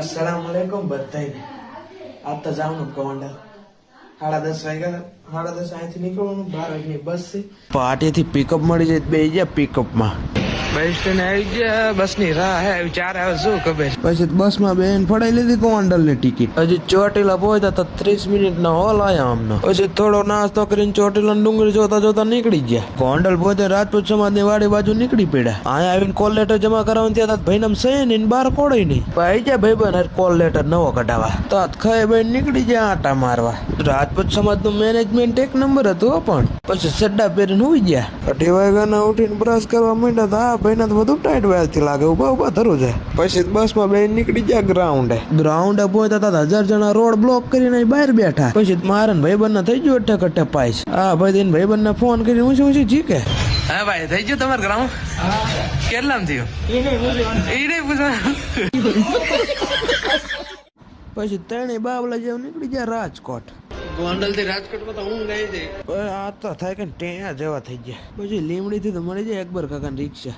अस्सलामुअलैकुम બધાને આ તો જાવનું ગોંડલ 10:30 વાગ્યા 10:30 અહીંથી નીકળવાનું 12 વાગ્યાની બસ છે પાટીથી પિકઅપ મળી જાય બે ગયા પિકઅપમાં બસ સ્ટેન્ડ આવી ગયા બસની રાહ હે વિચાર આવે શું ખબર પછી બસમાં બેન ફડાઈ લીધી ગોંડલની ટિકિટ હજી ચોટીલા પહોંચ્યા તો 30 મિનિટનો હોલ આયા અમને પછી થોડો નાસ્તો કરીને ચોટીલા ડુંગળી જોતા જોતા નીકળી ગયા ગોંડલ પહોંચે રાજપૂત સમાજની વાડી બાજુ નીકળી પડ્યા અહીંયા આવીને કોલ લેટર જમા કરાવવાનું ત્યાં ભાઈ નામ સહી ને બહાર કોડે નહીં ભાઈ જાય ભાઈ બન કોલ લેટર નવો કઢાવા તો ખાઈ ભાઈ નીકળી ગયા આટા મારવા રાજપૂત સમાજનું મેનેજમેન્ટ એક નંબર હતું પણ પછી સડ્ડા પહેરીને હોઈ ગયા 8 વાગ્યાના ઉઠીને બ્રશ કરવા માંડ્યા ભાઈ ના તો બધું ટાઈટ વેલ થી લાગે ઉભા ઉભા ધરું છે પછી બસમાં બે નીકળી ગયા ગ્રાઉન્ડે પહોંચતા 1000 જણા રોડ બ્લોક કરીને બહાર બેઠા પછી મારા ભાઈબંધ ના થઈ ગયો અટક પાઈશ હા ભાઈ દિન ભાઈબંધ ને ફોન કરીને ઊંચી જીકે હા ભાઈ થઈ ગયું તમારે ગ્રાઉન્ડ કેટલામ થયું એ પૂછવાનું પછી ત્રણેય બાવલા જેવું નીકળી ગયા રાજકોટ ગોંડલ થી રાજકોટ માં તો હું ગઈ હતી આ તો થાય કે ટેયા જેવા થઈ ગયા પછી લીમડી થી તો મળી જાય અકબર કાકા રિક્ષા